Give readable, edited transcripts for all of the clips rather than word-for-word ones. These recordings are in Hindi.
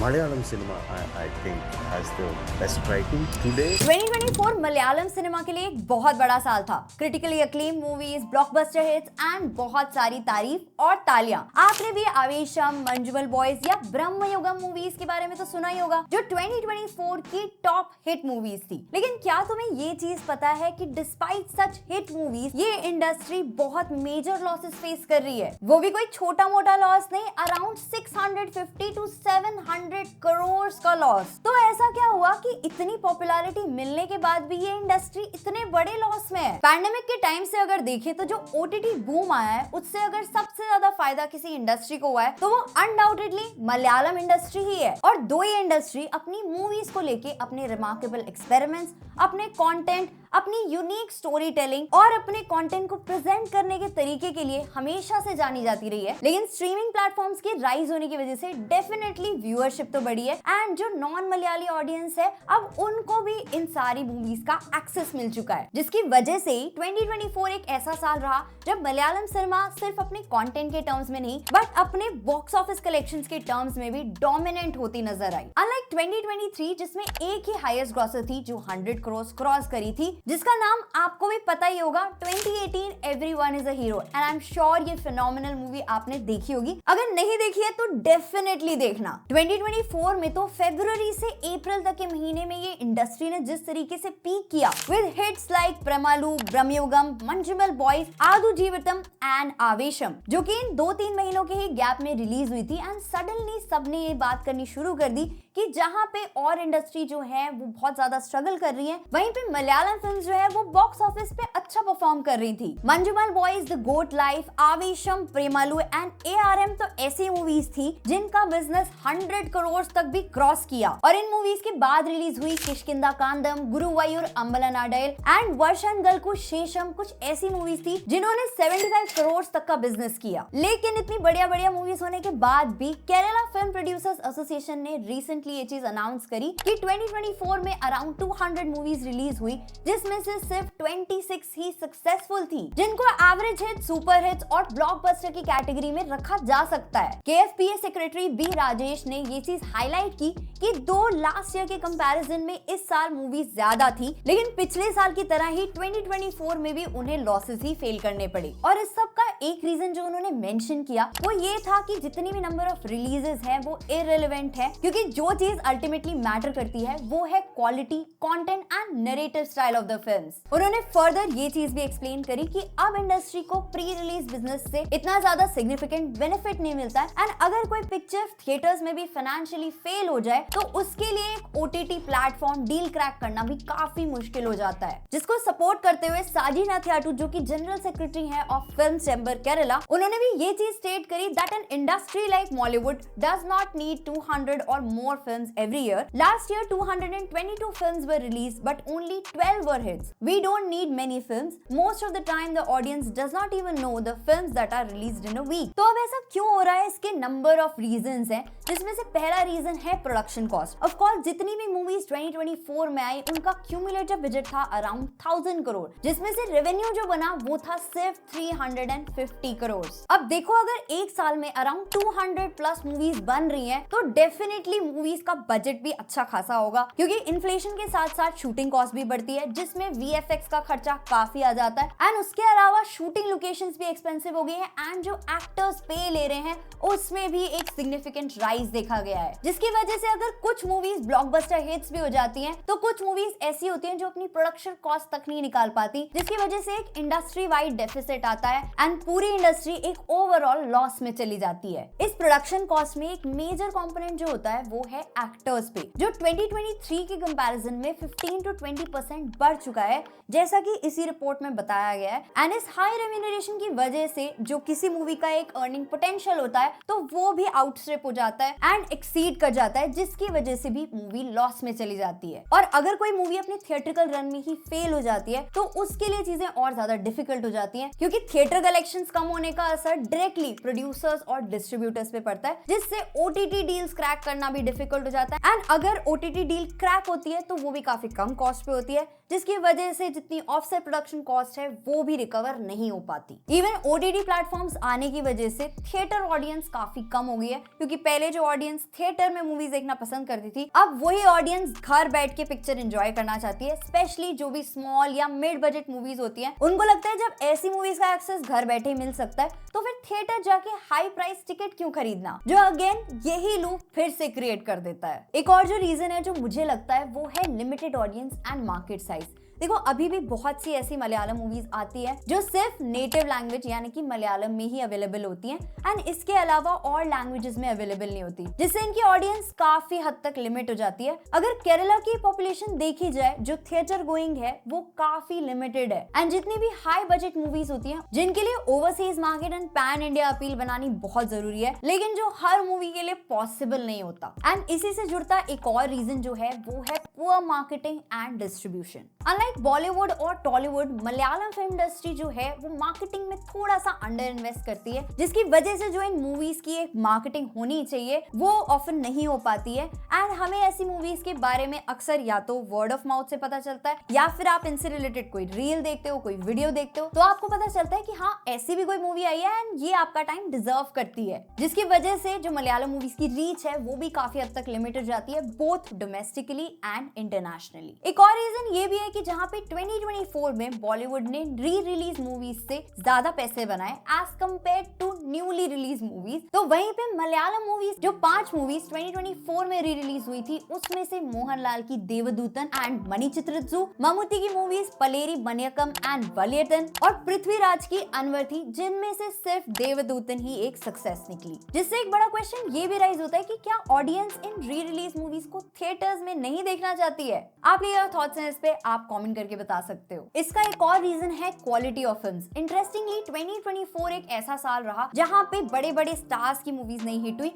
Malayalam cinema, I think, has the best writing today. 2024 Malayalam cinema के लिए एक बहुत बड़ा साल था। Critically acclaim movies, blockbuster hits and बहुत सारी तारीफ और तालियां। आपने भी आवेशम, मंजुमल बॉयज या ब्रह्मयुगम मूवीज के बारे में तो सुना ही होगा, जो 2024 की टॉप हिट मूवीज थी। लेकिन क्या तुम्हें ये चीज पता है कि डिस्पाइट सच हिट मूवीज, ये इंडस्ट्री बहुत मेजर लॉसेस फेस कर रही है। वो भी कोई छोटा मोटा लॉस नहीं, अराउंड 650 to 700 करोड़ का लॉस। तो ऐसा क्या हुआ कि इतनी पॉपुलैरिटी मिलने के बाद भी ये इंडस्ट्री इतने बड़े लॉस में है? पैंडेमिक के टाइम से अगर देखें तो जो ओटीटी बूम आया है, उससे अगर सबसे ज्यादा फायदा किसी इंडस्ट्री को हुआ है तो वो अनडाउटेडली मलयालम इंडस्ट्री ही है। और दो ये इंडस्ट्री अपनी मूवीज को लेके अपने रिमार्केबल एक्सपेरिमेंट्स, अपने कंटेंट, अपनी यूनिक स्टोरी टेलिंग और अपने कंटेंट को प्रेजेंट करने के तरीके के लिए हमेशा से जानी जाती रही है। लेकिन स्ट्रीमिंग प्लेटफॉर्म्स के राइज होने की वजह से डेफिनेटली व्यूअरशिप तो बढ़ी है एंड जो नॉन मलयाली ऑडियंस है, अब उनको भी इन सारी मूवीज का एक्सेस मिल चुका है, जिसकी वजह से 2024 एक ऐसा साल रहा जब मलयालम सिनेमा सिर्फ अपने कंटेंट के टर्म्स में नहीं बट अपने बॉक्स ऑफिस कलेक्शंस के टर्म्स में भी डोमिनेंट होती नजर आई। अनलाइक 2023 जिसमें एक ही हाईएस्ट ग्रॉसर थी जो 100 करोड़ क्रॉस करी थी, जिसका नाम आपको भी पता ही होगा, 2018 everyone is a hero. And I am sure ये फिनोमिनल मूवी आपने देखी होगी। अगर नहीं देखी है तो डेफिनेटली देखना। 2024 में तो फरवरी से अप्रैल तक के महीने में ये इंडस्ट्री ने जिस तरीके से पीक किया with hits like Premalu, Bramayugam, Manjummel boys, Aadujeevitham and Aavesham, जो कि इन 2-3 महीनों के ही गैप में रिलीज हुई थी। एंड सडनली सबने ये बात करनी शुरू कर दी कि जहां पे और इंडस्ट्री जो है वो बहुत ज्यादा स्ट्रगल कर रही है, वहीं पे मलयालम फिल्म्स जो है वो बॉक्स ऑफिस पे अच्छा परफॉर्म कर रही थी। Manjummel boys, the goat life, Aavesham, Premalu and ARM तो ऐसी मूवीज थी जिनका बिजनेस 100 करोड़ तक भी क्रॉस किया। और इन मूवीज के बाद रिलीज हुई किष्किंधा कांदम, गुरुवायूर अम्बलनाडयल एंड वर्षन गलकु शेषम, कुछ ऐसी मूवीज थी जिन्होंने 75 करोड़ तक का बिजनेस किया। लेकिन इतनी बढ़िया मूवीज होने के बाद भी केरला फिल्म प्रोड्यूसर्स एसोसिएशन ने रिसेंटली ये चीज अनाउंस करी कि 2024 में अराउंड 200 मूवीज रिलीज हुई, जिसमें से सिर्फ 26 ही सक्सेसफुल थी, जिनको एवरेज हिट, सुपर हिट्स और ब्लॉकबस्टर की कैटेगरी में रखा जा सकता है। केएफपीए सेक्रेटरी बी राजेश ने ये चीज हाईलाइट की कि दो लास्ट ईयर के कंपैरिजन में इस साल मूवीज ज्यादा थी, लेकिन पिछले साल की तरह ही 2024 में भी उन्हें लॉसेस ही फेल करने पड़े। और इस सब का एक रीजन जो उन्होंने मेंशन किया वो ये था कि जितनी भी नंबर ऑफ रिलीजेस हैं वो इररिलेवेंट है, क्योंकि जो चीज अल्टीमेटली मैटर करती है वो है quality, content and narrative style of the films. उन्होंने फर्दर ये चीज भी एक्सप्लेन करी कि अब इंडस्ट्री को प्री रिलीज बिजनेस से इतना ज्यादा सिग्निफिकेंट बेनिफिट नहीं मिलता है एंड अगर कोई पिक्चर थिएटर्स में भी फाइनेंशियली फेल हो जाए तो उसके लिए एक ओटीटी प्लेटफॉर्म डील क्रैक करना भी काफी मुश्किल हो जाता है। जिसको सपोर्ट करते हुए साजी नाथियाटू, जो कि जनरल सेक्रेटरी है ऑफ फिल्म चैम्बर केरला, उन्होंने भी ये चीज स्टेट करी that an industry like Bollywood does not need 200 और मोर films every year. Last year 222 films were released but only 12 were hits. We don't need many films. Most of the time the audience does not even know the films that are released in a week. तो अब ऐसा क्यों हो रहा है? इसके number of reasons हैं, जिसमें से पहला रीजन है प्रोडक्शन कॉस्ट। ऑफ कोर्स जितनी भी मूवीज 2024 में आई उनका क्यूमुलेटिव बजट था अराउंड 1000 करोड़, जिसमें से रेवेन्यू जो बना वो था सिर्फ 350 करोड़। अब देखो अगर एक साल में अराउंड 200 प्लस मूवीज बन रही हैं तो डेफिनेटली मूवीज का बजट भी अच्छा खासा होगा, क्योंकि इन्फ्लेशन के साथ साथ शूटिंग कॉस्ट भी बढ़ती है, जिसमें वीएफएक्स का खर्चा काफी आ जाता है एंड उसके अलावा शूटिंग लोकेशंस भी एक्सपेंसिव हो गई हैं एंड जो एक्टर्स पे ले रहे हैं उसमें भी एक सिग्निफिकेंट राइज देखा गया है, जिसकी वजह से अगर कुछ मूवीज ब्लॉकबस्टर हिट्स भी हो जाती हैं तो कुछ मूवीज ऐसी होती हैं जो अपनी प्रोडक्शन कॉस्ट तक नहीं निकाल पाती, जिसकी वजह से एक इंडस्ट्री वाइड डेफिसिट आता है एंड पूरी इंडस्ट्री एक ओवरऑल लॉस में चली जाती है। इस प्रोडक्शन कॉस्ट में एक मेजर कंपोनेंट जो होता है वो है एक्टर्स पे, जो 2023 के कंपैरिजन में 15 to 20% बढ़ चुका है, जैसा कि इसी रिपोर्ट में बताया गया है। एंड इस हाई रेम्यूनरेशन की वजह से जो किसी मूवी का एक अर्निंग पोटेंशियल होता है तो वो भी आउटस्ट्रिप हो जाता है एंड एक्सीड कर जाता है, जिसकी वजह से भी मूवी लॉस में चली जाती है। और अगर कोई मूवी अपने थिएट्रिकल रन में ही फेल हो जाती है तो उसके लिए चीजें और ज्यादा डिफिकल्ट हो जाती हैं, क्योंकि थिएटर कलेक्शंस कम होने का असर डायरेक्टली प्रोड्यूसर्स और डिस्ट्रीब्यूटर्स पे पड़ता है, जिससे ओटीटी डील्स क्रैक करना भी डिफिकल्ट हो जाता है। एंड अगर ओटीटी डील क्रैक होती है तो वो भी काफी कम कॉस्ट पे होती है, जिसकी वजह से जितनी ऑफसेट प्रोडक्शन कॉस्ट है वो भी रिकवर नहीं हो पाती। इवन ओटीटी प्लेटफॉर्म्स आने की वजह से थिएटर ऑडियंस काफी कम हो गई है, क्योंकि पहले जो ऑडियंस थिएटर में मूवीज देखना पसंद करती थी, अब वही ऑडियंस घर बैठ के पिक्चर एंजॉय करना चाहती है। स्पेशली जो भी स्मॉल या मिड बजट मूवीज होती हैं, उनको लगता है जब ऐसी मूवीज का एक्सेस घर बैठे ही मिल सकता है तो फिर थिएटर जाके हाई प्राइस टिकट क्यों खरीदना, जो अगेन यही लूप फिर से क्रिएट कर देता है। एक और जो रीजन है जो मुझे लगता है वो है limited audience and market size. देखो, अभी भी बहुत सी ऐसी मलयालम मूवीज आती है जो सिर्फ नेटिव लैंग्वेज यानी कि मलयालम में ही अवेलेबल होती हैं एंड इसके अलावा और लैंग्वेजेस में अवेलेबल नहीं होती, जिससे इनकी ऑडियंस काफी हद तक लिमिट हो जाती है। अगर केरला की पॉपुलेशन देखी जाए जो थिएटर गोइंग है वो काफी लिमिटेड है एंड जितनी भी हाई बजट मूवीज होती हैं जिनके लिए overseas market and pan India appeal बनानी बहुत जरूरी है, लेकिन जो हर मूवी के लिए पॉसिबल नहीं होता। एंड इसी से जुड़ता एक और रीजन जो है वो है poor marketing and distribution. Bollywood और टॉलीवुड, मलयालम फिल्म इंडस्ट्री जो है वो मार्केटिंग में थोड़ा सा अंडर इन्वेस्ट करती है, जिसकी वजह से जो इन मूवीज की एक मार्केटिंग होनी चाहिए वो ऑफन नहीं हो पाती है। एंड हमें ऐसी मूवीज के बारे में अक्सर या तो वर्ड ऑफ माउथ से पता चलता है या फिर आप इनसे रिलेटेड कोई रील देखते हो, कोई वीडियो देखते हो तो आपको पता चलता है कि हाँ ऐसी भी कोई मूवी आई है एंड ये आपका टाइम डिजर्व करती है, जिसकी वजह से जो मलयालम मूवीज की रीच है वो भी काफी हद तक लिमिट हो जाती है, बोथ डोमेस्टिकली एंड इंटरनेशनली। एक और रीजन ये भी है कि जहाँ पे 2024 में बॉलीवुड ने री रिलीज मूवीज से ज्यादा पैसे बनाए as compare to newly release movies, तो वहीं पे मलयालम मूवीज जो 5 मूवीज 2024 में री रिलीज हुई थी उसमें से मोहनलाल की देवदूतन एंड मणिचित्रताज़ु, ममूटी की मूवीज पलेरी मनियकम एंड वलियतन और पृथ्वीराज की अनवर थी, जिनमें से सिर्फ देवदूतन ही एक सक्सेस निकली। जिससे एक बड़ा क्वेश्चन ये भी राइज होता है कि क्या audience in re release movies को थिएटर्स में नहीं देखना चाहती है? आपके क्या थॉट्स हैं इस पे, आप कमेंट करके बता सकते हो। इसका एक और रीजन है क्वालिटी ऑफ फिल्म्स। इंटरेस्टिंगली 2024 एक ऐसा साल रहा जहां पे बड़े बड़े स्टार्स की मूवीज नहीं हिट हुई,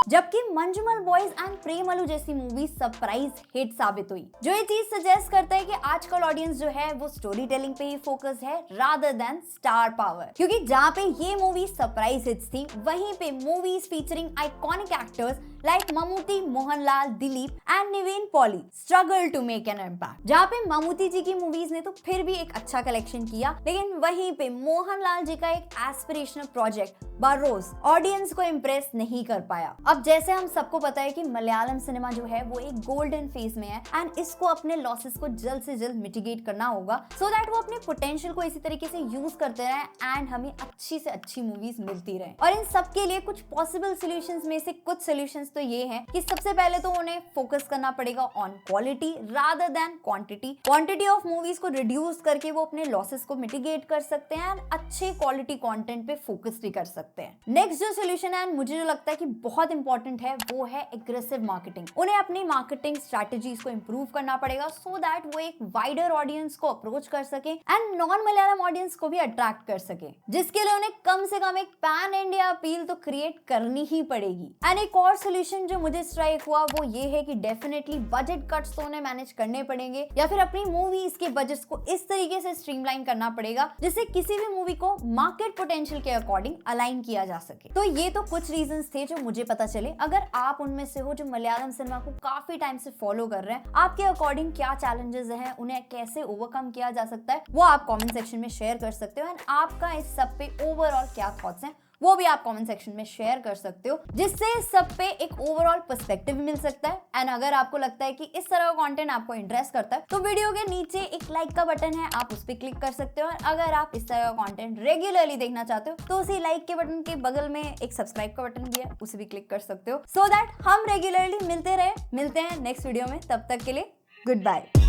जबकि मंजुमल बॉयज एंड प्रेमलू जैसी मूवी सरप्राइज हिट साबित हुई, जो ये चीज सजेस्ट करता है कि आजकल ऑडियंस जो है वो स्टोरी टेलिंग पे ही फोकस है रादर देन स्टार पावर। क्योंकि जहाँ पे ये मूवी सरप्राइज हिट्स थी वहीं पे movies featuring iconic actors like Mammootty, Mohanlal, Dileep and Nivin Pauly struggle to make an impact. जहाँ पे ममूटी जी की मूवीज ने तो फिर भी एक अच्छा कलेक्शन किया, लेकिन वहीं पे मोहनलाल जी का एक एस्पिरेशनल प्रोजेक्ट बरोज ऑडियंस को इम्प्रेस नहीं कर पाया। अब जैसे हम सबको पता है कि मलयालम सिनेमा जो है वो एक गोल्डन फेज में है एंड इसको अपने लॉसेस को जल्द से जल्द मिटिगेट करना होगा सो दैट वो अपने पोटेंशियल को इसी तरीके से यूज करते रहे एंड हमें अच्छी से अच्छी मूवीज मिलती रहे। और इन सब के लिए कुछ पॉसिबल सॉल्यूशंस में से कुछ सॉल्यूशंस तो ये है कि सबसे पहले तो उन्हें फोकस करना पड़ेगा on quality rather than quantity. Quantity of movies को रिड्यूस करके वो अपने लॉसेस को मिटिगेट कर सकते हैं एंड अच्छे क्वालिटी कंटेंट पे फोकस भी कर सकते हैं। नेक्स्ट जो सॉल्यूशन है मुझे जो लगता है कि बहुत इंपॉर्टेंट है वो है एग्रेसिव मार्केटिंग। उन्हें अपनी मार्केटिंग स्ट्रेटजीज को इंप्रूव करना पड़ेगा सो दैट वो एक वाइडर ऑडियंस को अप्रोच कर सके एंड नॉन मलयालम ऑडियंस को भी अट्रैक्ट कर सके, जिसके लिए उन्हें कम से कम एक पैन इंडिया अपील तो क्रिएट करनी ही पड़ेगी। एंड एक और सॉल्यूशन जो मुझे स्ट्राइक हुआ वो ये है कि डेफिनेटली बजट कट्स तो उन्हें मैनेज करने पड़ेंगे या फिर अपनी मूवीज के बजट्स को इस तरीके से स्ट्रीमलाइन करना पड़ेगा जिससे किसी भी मूवी को मार्केट पोटेंशियल के अकॉर्डिंग अलाइन किया जा सके। तो ये तो कुछ रीजंस थे जो मुझे पता चले। अगर आप उनमें से हो जो मलयालम सिनेमा को काफी टाइम से फॉलो कर रहे हैं, आपके अकॉर्डिंग क्या चैलेंजेस हैं, उन्हें कैसे ओवरकम किया जा सकता है, वो आप कमेंट सेक्शन में शेयर कर सकते हो। एंड आपका इस सब पे ओवरऑल क्या थॉट्स हैं वो भी आप कमेंट सेक्शन में शेयर कर सकते हो, जिससे इस सब पे एक ओवरऑल पर्सपेक्टिव मिल सकता है। एंड अगर आपको लगता है कि इस तरह का कंटेंट आपको इंटरेस्ट करता है तो वीडियो के नीचे एक लाइक का बटन है, आप उस पर क्लिक कर सकते हो। और अगर आप इस तरह का कंटेंट रेगुलरली देखना चाहते हो तो उसी लाइक के बटन के बगल में एक सब्सक्राइब का बटन भी है, उसे भी क्लिक कर सकते हो सो दैट हम रेगुलरली मिलते हैं नेक्स्ट वीडियो में। तब तक के लिए गुड बाय।